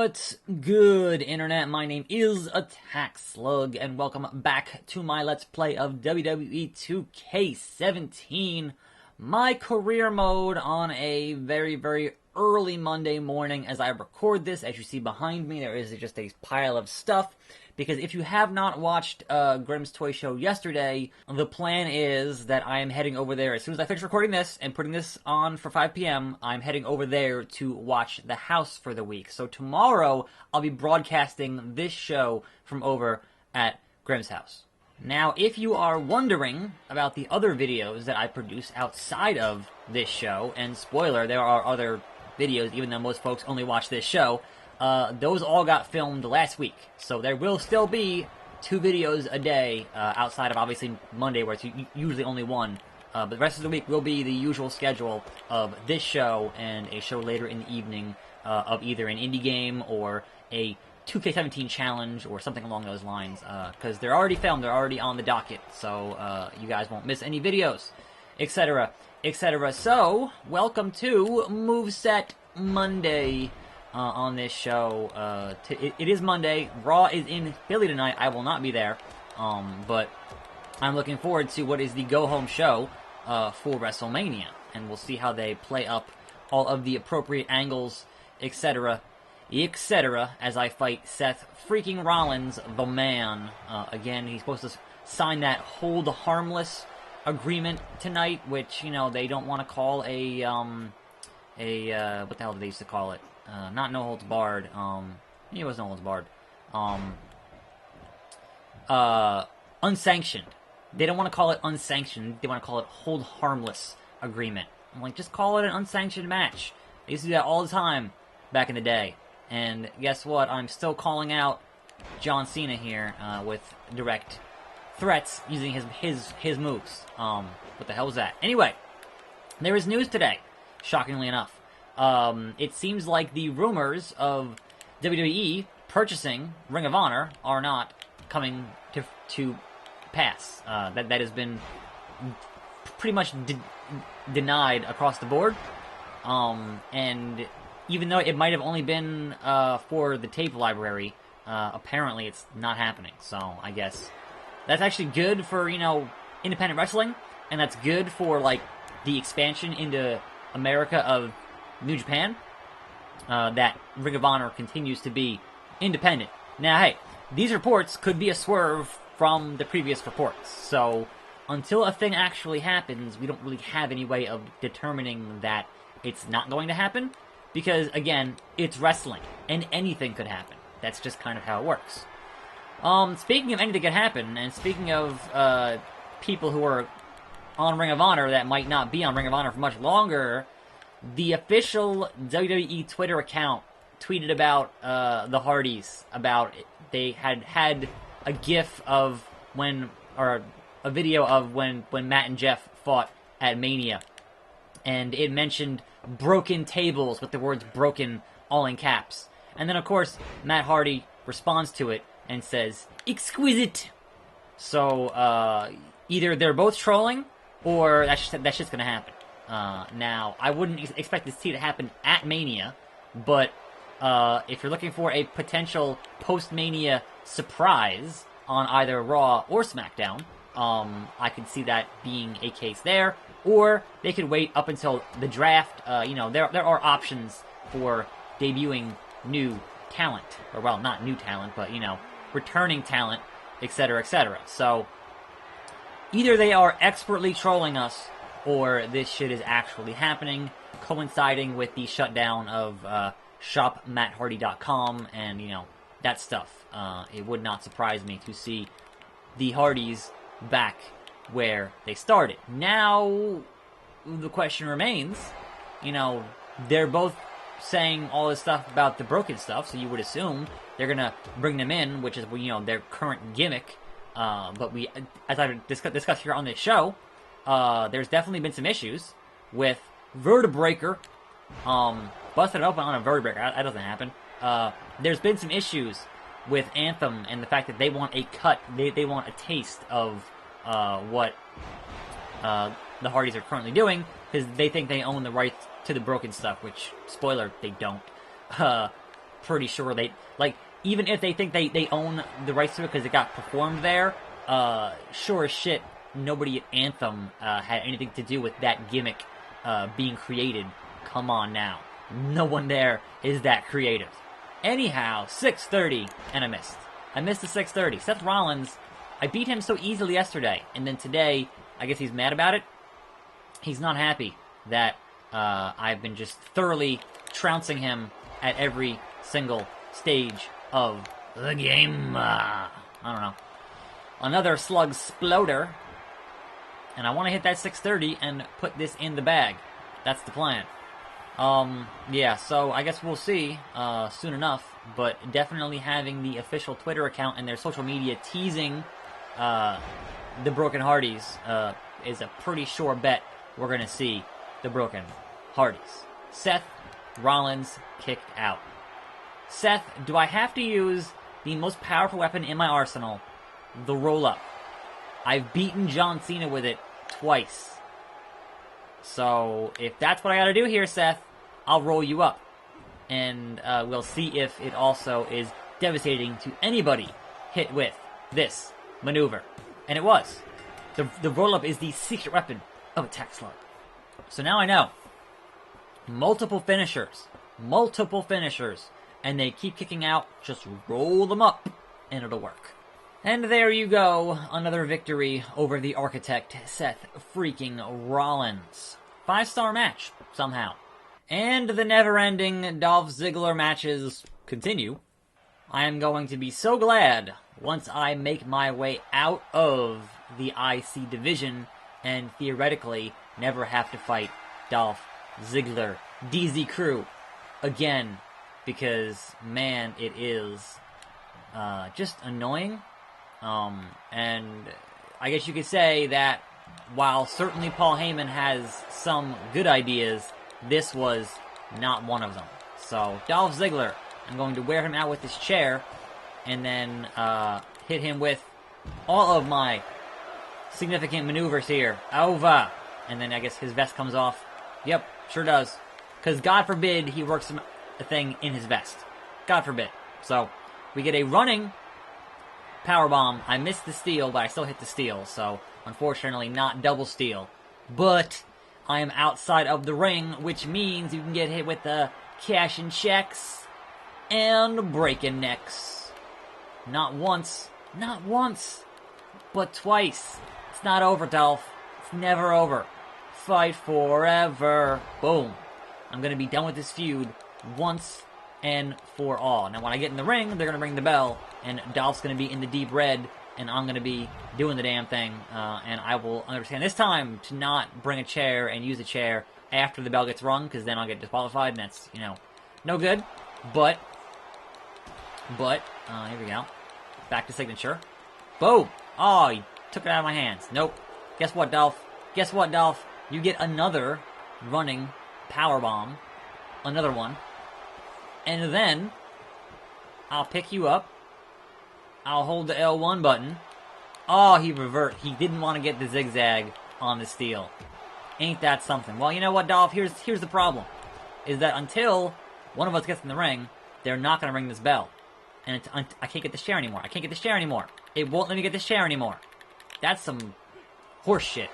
What's good, Internet? My name is attackslug, and welcome back to my Let's Play of WWE 2K17, my career mode on a very early Monday morning as I record this. As you see behind me, there is just a pile of stuff, because if you have not watched Grimm's Toy Show yesterday, the plan is that I am heading over there as soon as I finish recording this and putting this on for 5 p.m. I'm heading over there to watch the house for the week. So tomorrow, I'll be broadcasting this show from over at Grimm's house. Now, if you are wondering about the other videos that I produce outside of this show, and spoiler, there are other videos, even though most folks only watch this show, those all got filmed last week. So there will still be 2 videos a day, outside of obviously Monday, where it's usually only one. But the rest of the week will be the usual schedule of this show and a show later in the evening of either an indie game or a 2K17 challenge or something along those lines. Because they're already filmed, they're already on the docket. So you guys won't miss any videos, etc., etc. So, welcome to Moveset Monday. On this show. It is Monday. Raw is in Philly tonight. I will not be there. But I'm looking forward to what is the go-home show for WrestleMania. And we'll see how they play up all of the appropriate angles, etc., etc., as I fight Seth freaking Rollins, the man. Again, he's supposed to sign that hold harmless agreement tonight, which, you know, they don't want to call what the hell did they used to call it? Not no holds barred. It was no holds barred. Unsanctioned. They don't want to call it unsanctioned. They want to call it hold harmless agreement. I'm like, just call it an unsanctioned match. They used to do that all the time back in the day. And guess what? I'm still calling out John Cena here with direct threats using his moves. What the hell was that? Anyway, there is news today. Shockingly enough. It seems like the rumors of WWE purchasing Ring of Honor are not coming to pass. That has been pretty much denied across the board. And even though it might have only been for the tape library, apparently it's not happening. So I guess that's actually good for, you know, independent wrestling, and that's good for like the expansion into America of New Japan, that Ring of Honor continues to be independent. Now, hey, these reports could be a swerve from the previous reports, so until a thing actually happens, we don't really have any way of determining that it's not going to happen, because, again, it's wrestling, and anything could happen. That's just kind of how it works. Speaking of anything could happen, and speaking of people who are on Ring of Honor that might not be on Ring of Honor for much longer, the official WWE Twitter account tweeted about the Hardys, about they had a gif of when, or a video of when Matt and Jeff fought at Mania, and it mentioned broken tables with the words broken all in caps. And then of course Matt Hardy responds to it and says, exquisite! So either they're both trolling, or that's just gonna happen. Now, I wouldn't expect to see it happen at Mania, but if you're looking for a potential post-Mania surprise on either Raw or SmackDown, I could see that being a case there, or they could wait up until the draft. You know, there are options for debuting new talent, or, well, not new talent, but, you know, returning talent, etc., etc. So, either they are expertly trolling us, or this shit is actually happening, coinciding with the shutdown of shopmatthardy.com and, you know, that stuff. It would not surprise me to see the Hardys back where they started. Now, the question remains, you know, they're both saying all this stuff about the broken stuff, so you would assume they're gonna bring them in, which is, you know, their current gimmick. But we, as I discussed here on this show, there's definitely been some issues with Vertebreaker, busted open on a Vertebreaker. That doesn't happen. There's been some issues with Anthem and the fact that they want a cut, they want a taste of what the Hardys are currently doing, because they think they own the rights to the broken stuff, which, spoiler, they don't. pretty sure they, like, even if they think they own the rights to it because it got performed there, sure as shit, nobody at Anthem had anything to do with that gimmick being created. Come on now. No one there is that creative. Anyhow, 6:30, and I missed. I missed the 6:30. Seth Rollins, I beat him so easily yesterday, and then today, I guess he's mad about it. He's not happy that I've been just thoroughly trouncing him at every single stage of the game. I don't know. Another Slug Sploder, and I want to hit that 6:30 and put this in the bag. That's the plan. Yeah, so I guess we'll see soon enough, but definitely having the official Twitter account and their social media teasing the Broken Hardys is a pretty sure bet we're going to see the Broken Hardys. Seth Rollins kicked out. Seth, do I have to use the most powerful weapon in my arsenal, the roll-up? I've beaten John Cena with it twice. So, if that's what I gotta do here, Seth, I'll roll you up. And we'll see if it also is devastating to anybody hit with this maneuver. And it was. The roll-up is the secret weapon of attackslug. So now I know. Multiple finishers. And they keep kicking out. Just roll them up, and it'll work. And there you go, another victory over the Architect, Seth freaking Rollins. 5-star match, somehow. And the never-ending Dolph Ziggler matches continue. I am going to be so glad once I make my way out of the IC division and theoretically never have to fight Dolph Ziggler, DZ Crew, again. Because, man, it is just annoying. And I guess you could say that while certainly Paul Heyman has some good ideas, this was not one of them. So, Dolph Ziggler, I'm going to wear him out with this chair, and then hit him with all of my significant maneuvers here. Over! And then I guess his vest comes off. Yep, sure does. Because God forbid he works a thing in his vest. God forbid. So, we get a running powerbomb. I missed the steal, but I still hit the steal, so unfortunately not double steal. But I am outside of the ring, which means you can get hit with the cash and checks and breaking necks. Not once, but twice. It's not over, Dolph. It's never over. Fight forever. Boom. I'm going to be done with this feud once and for all. Now, when I get in the ring, they're going to ring the bell, and Dolph's going to be in the deep red, and I'm going to be doing the damn thing, and I will understand this time to not bring a chair and use a chair after the bell gets rung, because then I'll get disqualified, and that's, no good. But, here we go. Back to signature. Boom! Oh, he took it out of my hands. Nope. Guess what, Dolph? You get another running powerbomb. Another one. And then, I'll pick you up. I'll hold the L1 button. Oh, he didn't want to get the zigzag on the steal. Ain't that something? Well, you know what, Dolph? Here's the problem. Is that until one of us gets in the ring, they're not going to ring this bell. And I can't get this chair anymore. It won't let me get this chair anymore. That's some horse shit.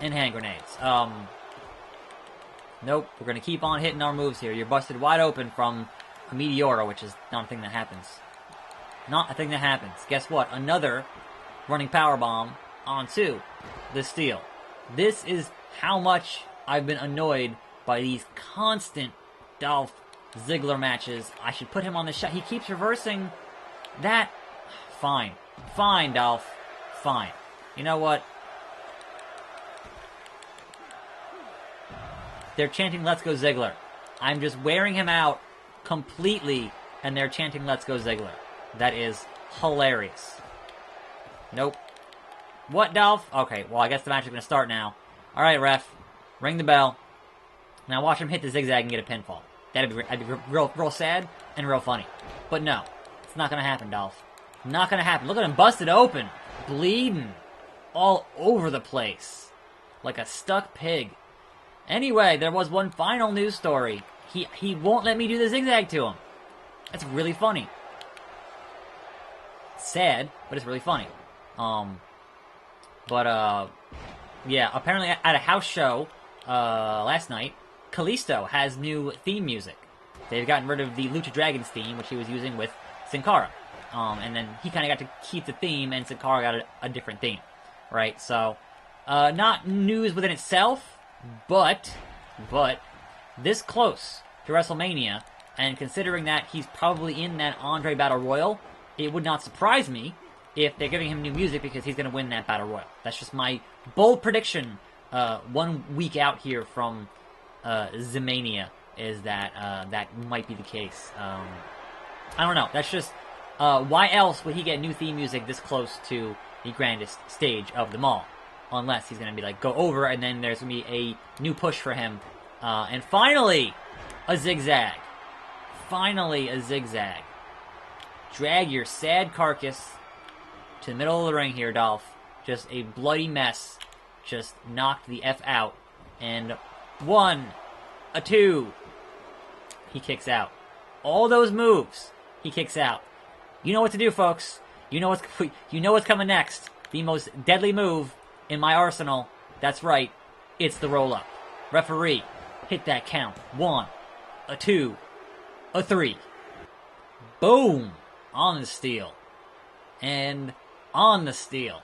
And hand grenades. Nope, we're going to keep on hitting our moves here. You're busted wide open from a Meteora, which is not a thing that happens. Guess what? Another running powerbomb onto the steal. This is how much I've been annoyed by these constant Dolph Ziggler matches. I should put him on the shot. He keeps reversing that. Fine. Fine, Dolph. Fine. You know what? They're chanting, "Let's go Ziggler." I'm just wearing him out completely, and they're chanting, "Let's go Ziggler." That is hilarious. Nope. What, Dolph? Okay, well, I guess the match is going to start now. Alright, ref. Ring the bell. Now watch him hit the zigzag and get a pinfall. That'd be real sad and real funny. But no, it's not going to happen, Dolph. Not going to happen. Look at him busted open. Bleeding. All over the place. Like a stuck pig. Anyway, there was one final news story. He won't let me do the zigzag to him. That's really funny. Sad, but it's really funny. Yeah, apparently at a house show last night, Kalisto has new theme music. They've gotten rid of the Lucha Dragons theme, which he was using with Sin Cara. And then he kind of got to keep the theme, and Sin Cara got a different theme. Right? So, not news within itself, but this close to WrestleMania, and considering that he's probably in that Andre Battle Royal, it would not surprise me if they're giving him new music because he's going to win that Battle Royal. That's just my bold prediction 1 week out here from Zmania, is that that might be the case. I don't know. That's just... why else would he get new theme music this close to the grandest stage of them all? Unless he's going to be like, go over, and then there's going to be a new push for him. And finally, a zigzag. Finally, a zigzag. Drag your sad carcass to the middle of the ring here, Dolph. Just a bloody mess. Just knocked the F out. And 1, 2. He kicks out. All those moves, he kicks out. You know what to do, folks. You know what's coming next. The most deadly move in my arsenal. That's right. It's the roll-up. Referee, hit that count. 1, 2, 3. Boom! On the steel. And on the steel.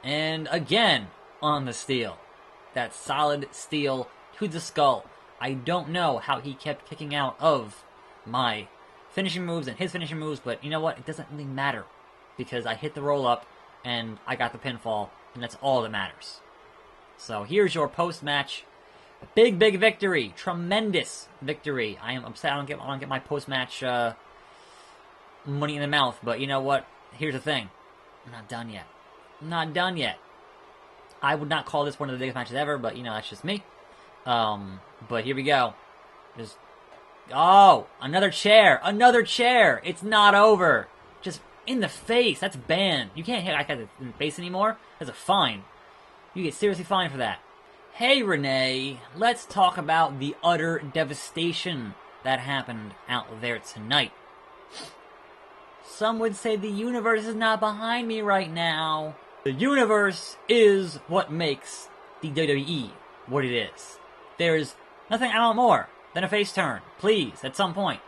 And again on the steel. That solid steel to the skull. I don't know how he kept kicking out of my finishing moves and his finishing moves, but you know what? It doesn't really matter. Because I hit the roll-up, and I got the pinfall, and that's all that matters. So here's your post-match. Big victory. Tremendous victory. I am upset I don't get my post-match money in the mouth, but you know what? Here's the thing. I'm not done yet. I'm not done yet. I would not call this one of the biggest matches ever, but you know, that's just me. But here we go. Just... Oh! Another chair! Another chair! It's not over! Just in the face! That's banned. You can't hit a guy in the face anymore. That's a fine. You get seriously fined for that. Hey, Renee, let's talk about the utter devastation that happened out there tonight. Some would say the universe is not behind me right now. The universe is what makes the WWE what it is. There's nothing I want more than a face turn. Please, at some point.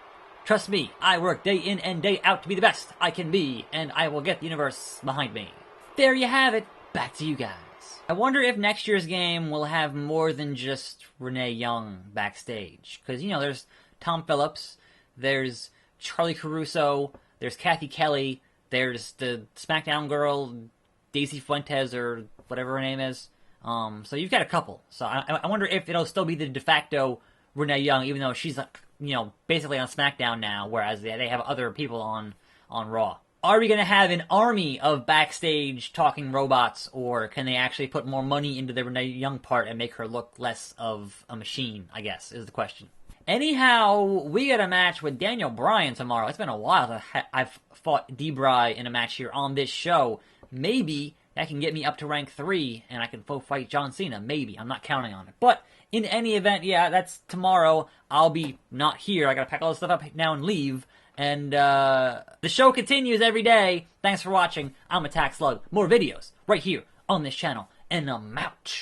Trust me, I work day in and day out to be the best I can be, and I will get the universe behind me. There you have it. Back to you guys. I wonder if next year's game will have more than just Renee Young backstage. Because, you know, there's Tom Phillips, there's Charlie Caruso, there's Kathy Kelly, there's the SmackDown girl, Daisy Fuentes, or whatever her name is. So you've got a couple. So I wonder if it'll still be the de facto Renee Young, even though she's, you know, basically on SmackDown now, whereas they have other people on Raw. Are we going to have an army of backstage talking robots, or can they actually put more money into the Renee Young part and make her look less of a machine, I guess, is the question. Anyhow, we got a match with Daniel Bryan tomorrow. It's been a while that I've fought D-Bry in a match here on this show. Maybe that can get me up to rank 3, and I can fight John Cena. Maybe. I'm not counting on it. But in any event, yeah, that's tomorrow. I'll be not here. I gotta pack all this stuff up now and leave. And the show continues every day. Thanks for watching. I'm attackslug. More videos right here on this channel. And I'm out.